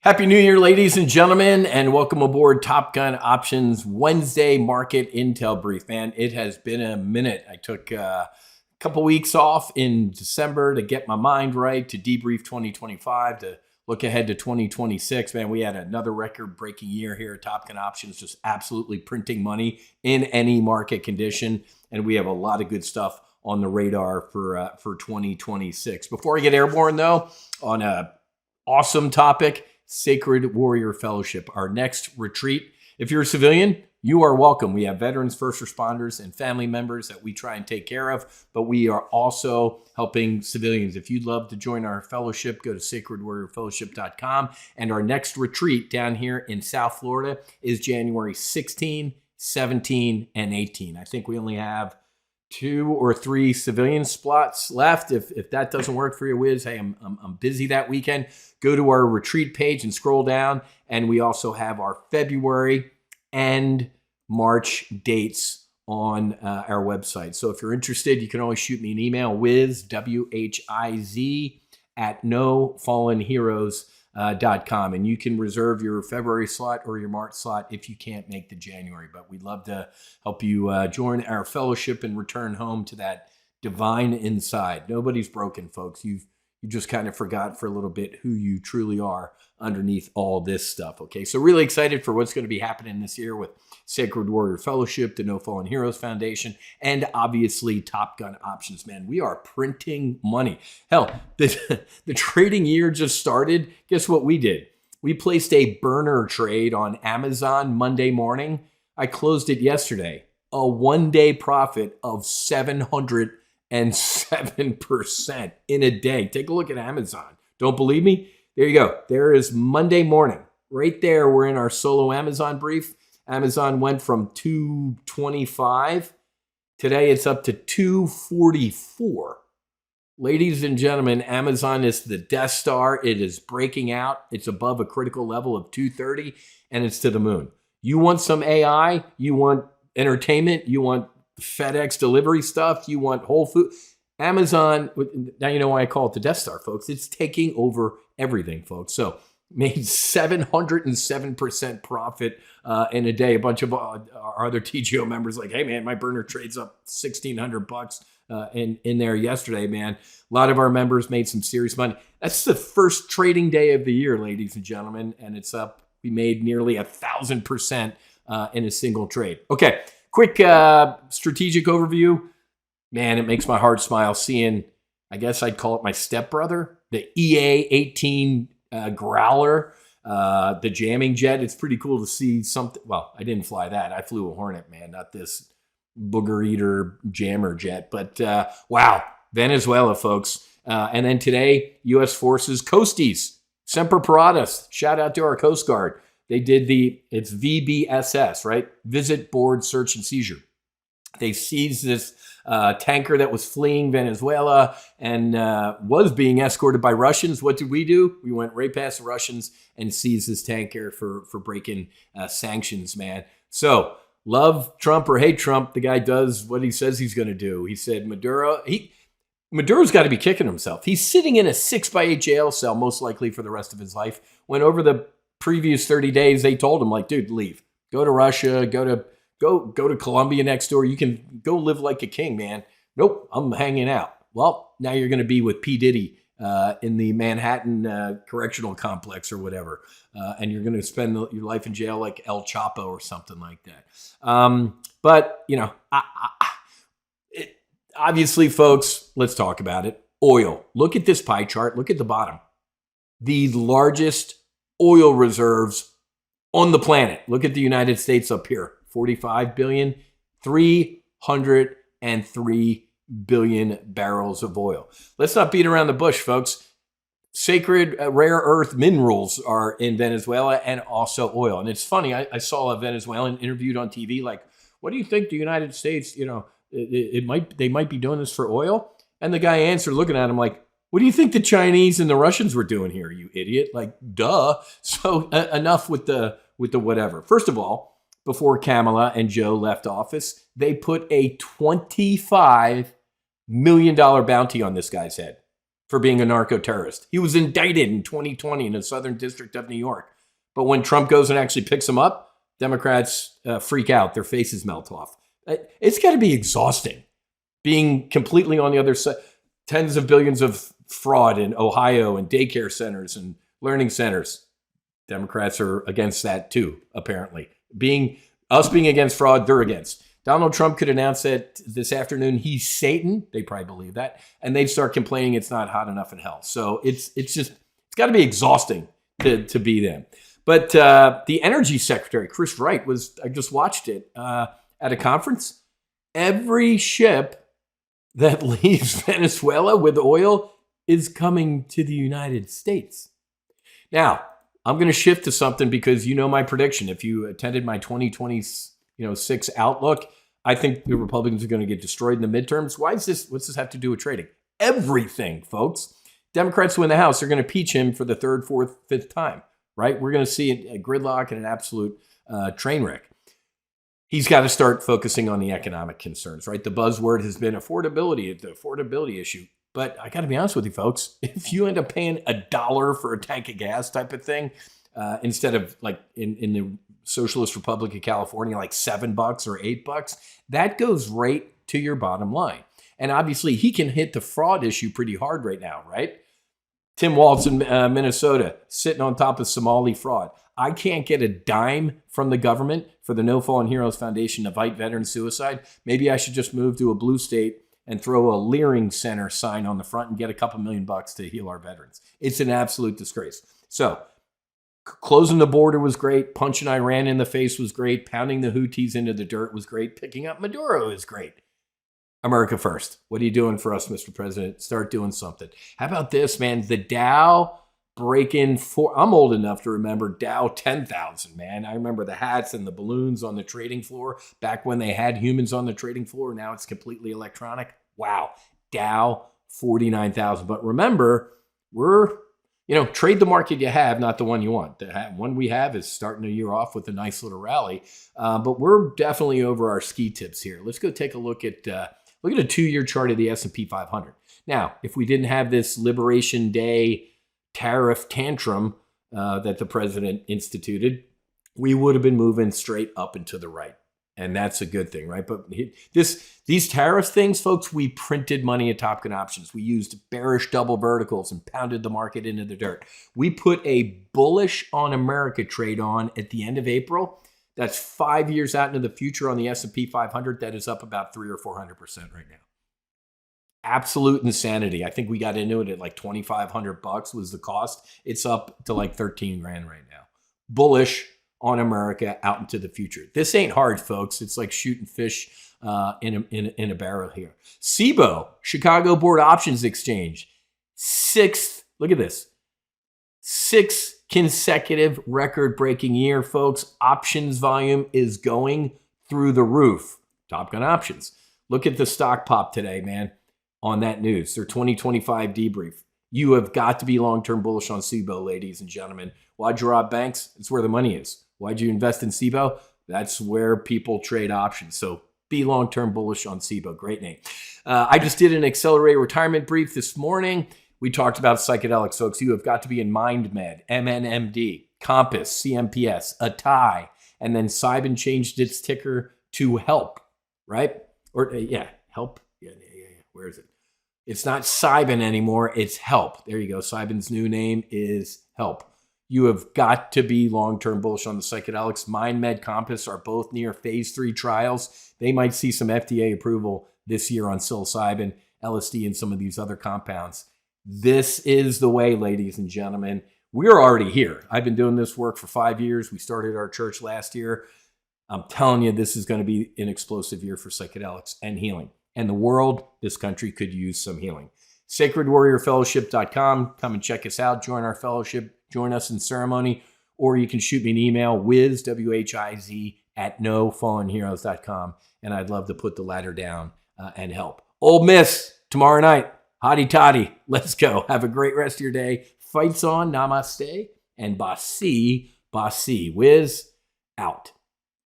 Happy New Year, ladies and gentlemen, and welcome aboard Top Gun Options Wednesday Market Intel Brief. Man, it has been a minute. I took a couple weeks off in December to get my mind right, to debrief 2025, to look ahead to 2026. Man, we had another record-breaking year here at Top Gun Options, just absolutely printing money in any market condition, and we have a lot of good stuff on the radar for 2026. Before I get airborne, though, on a awesome topic, Sacred Warrior Fellowship, our next retreat. If you're a civilian, you are welcome. We have veterans, first responders, and family members that we try and take care of, but we are also helping civilians. If you'd love to join our fellowship, go to sacredwarriorfellowship.com. And our next retreat down here in South Florida is January 16, 17, and 18. I think we only have 2 or 3 civilian spots left. If that doesn't work for you, Wiz, hey, I'm busy that weekend. Go to our retreat page and scroll down. And we also have our February and March dates on our website. So if you're interested, you can always shoot me an email, Wiz, W-H-I-Z, at nofallenheroes.com. And you can reserve your February slot or your March slot if you can't make the January. But we'd love to help you join our fellowship and return home to that divine inside. Nobody's broken, folks. You just kind of forgot for a little bit who you truly are underneath all this stuff. Okay, so really excited for what's going to be happening this year with Sacred Warrior Fellowship, the No Fallen Heroes Foundation, and obviously Top Gun Options. Man, we are printing money. Hell, the trading year just started. Guess what we did? We placed a burner trade on Amazon Monday morning. I closed it yesterday. A one-day profit of 707% in a day. Take a look at Amazon. Don't believe me? There you go. There is Monday morning. Right there, we're in our solo Amazon brief. Amazon went from 225. Today, it's up to 244. Ladies and gentlemen, Amazon is the Death Star. It is breaking out. It's above a critical level of 230, and it's to the moon. You want some AI? You want entertainment? You want FedEx delivery stuff? You want Whole Food? Amazon, now you know why I call it the Death Star, folks. It's taking over everything, folks. So made 707% profit in a day. A bunch of our other TGO members like, hey, man, my burner trade's up $1,600 in there yesterday, man. A lot of our members made some serious money. That's the first trading day of the year, ladies and gentlemen, and it's up. We made nearly 1,000% in a single trade. Okay, quick strategic overview. Man, it makes my heart smile seeing, I guess I'd call it my stepbrother, the EA-18 Growler, the jamming jet. It's pretty cool to see something. Well, I didn't fly that. I flew a Hornet, man, not this booger eater jammer jet. But wow, Venezuela, folks. And then today, U.S. Forces Coasties, Semper Paratus. Shout out to our Coast Guard. They did it's VBSS, right? Visit, Board, Search, and Seizure. They seized this tanker that was fleeing Venezuela and was being escorted by Russians. What did we do? We went right past the Russians and seized this tanker for breaking sanctions, man. So love Trump or hate Trump, the guy does what he says he's going to do. He said Maduro's got to be kicking himself. He's sitting in a 6x8 jail cell, most likely for the rest of his life, when over the previous 30 days, they told him, like, dude, leave. Go to Russia, go to Colombia next door. You can go live like a king, man. Nope, I'm hanging out. Well, now you're going to be with P. Diddy in the Manhattan Correctional Complex or whatever. And you're going to spend your life in jail like El Chapo or something like that. But, you know, obviously, folks, let's talk about it. Oil. Look at this pie chart. Look at the bottom. The largest oil reserves on the planet. Look at the United States up here. 45 billion, 303 billion barrels of oil. Let's not beat around the bush, folks. Sacred rare earth minerals are in Venezuela and also oil. And it's funny, I saw a Venezuelan interviewed on TV, like, what do you think the United States, you know, they might be doing this for oil? And the guy answered, looking at him like, what do you think the Chinese and the Russians were doing here, you idiot? Like, duh. So enough with the whatever. First of all, before Kamala and Joe left office, they put a $25 million bounty on this guy's head for being a narco-terrorist. He was indicted in 2020 in the Southern District of New York. But when Trump goes and actually picks him up, Democrats freak out. Their faces melt off. It's got to be exhausting being completely on the other side. Tens of billions of fraud in Ohio and daycare centers and learning centers. Democrats are against that too, apparently. Being against fraud, they're against. Donald Trump could announce that this afternoon he's Satan. They probably believe that. And they'd start complaining it's not hot enough in hell. So it's got to be exhausting to be them. But the energy secretary, Chris Wright, I just watched it at a conference. Every ship that leaves Venezuela with oil is coming to the United States. Now, I'm going to shift to something because you know my prediction. If you attended my 2026 outlook, I think the Republicans are going to get destroyed in the midterms. What's this have to do with trading? Everything, folks. Democrats win the House. They're going to impeach him for the third, fourth, fifth time, right? We're going to see a gridlock and an absolute train wreck. He's got to start focusing on the economic concerns, right? The buzzword has been affordability, the affordability issue. But I got to be honest with you, folks. If you end up paying $1 for a tank of gas type of thing, instead of like in the Socialist Republic of California, like $7 or $8, that goes right to your bottom line. And obviously, he can hit the fraud issue pretty hard right now, right? Tim Walz in Minnesota, sitting on top of Somali fraud. I can't get a dime from the government for the No Fallen Heroes Foundation to fight veteran suicide. Maybe I should just move to a blue state and throw a Leering Center sign on the front and get a couple $1 million to heal our veterans. It's an absolute disgrace. So closing the border was great. Punching Iran in the face was great. Pounding the Houthis into the dirt was great. Picking up Maduro is great. America first. What are you doing for us, Mr. President? Start doing something. How about this, man? The Dow breaking I'm old enough to remember Dow 10,000, man. I remember the hats and the balloons on the trading floor back when they had humans on the trading floor. Now it's completely electronic. Wow. Dow 49,000. But remember, trade the market you have, not the one you want. The one we have is starting the year off with a nice little rally. But we're definitely over our ski tips here. Let's go take a look at a 2-year chart of the S&P 500. Now, if we didn't have this Liberation Day tariff tantrum that the president instituted, we would have been moving straight up and to the right. And that's a good thing, right? But these tariff things, folks, we printed money at TOPGUN Options. We used bearish double verticals and pounded the market into the dirt. We put a bullish on America trade on at the end of April. That's 5 years out into the future on the S&P 500. That is up about 300 or 400% right now. Absolute insanity. I think we got into it at like $2,500 was the cost. It's up to like 13 grand right now. Bullish on America out into the future. This ain't hard, folks. It's like shooting fish in a barrel here. SIBO, Chicago Board Options Exchange, look at this, 6 consecutive record-breaking year, folks. Options volume is going through the roof. TOPGUN Options. Look at the stock pop today, man, on that news. Their 2025 debrief. You have got to be long-term bullish on SIBO, ladies and gentlemen. Why'd you rob banks? It's where the money is. Why'd you invest in SIBO? That's where people trade options. So be long-term bullish on SIBO. Great name. I just did an accelerated retirement brief this morning. We talked about psychedelics, folks. You have got to be in MindMed, MNMD, Compass, CMPS, Atai, and then Cybin changed its ticker to HELP, right? HELP. Yeah. Where is it? It's not Cybin anymore. It's HELP. There you go. Cybin's new name is HELP. You have got to be long-term bullish on the psychedelics. MindMed, Compass are both near phase 3 trials. They might see some FDA approval this year on psilocybin, LSD, and some of these other compounds. This is the way, ladies and gentlemen. We're already here. I've been doing this work for 5 years. We started our church last year. I'm telling you, this is going to be an explosive year for psychedelics and healing. And the world, this country could use some healing. SacredWarriorFellowship.com. Come and check us out. Join our fellowship. Join us in ceremony. Or you can shoot me an email, Wiz, W-H-I-Z, @nofallenheroes.com. And I'd love to put the ladder down and help. Ole Miss, tomorrow night. Hotty toddy. Let's go. Have a great rest of your day. Fights on. Namaste. And Basi, Wiz, out.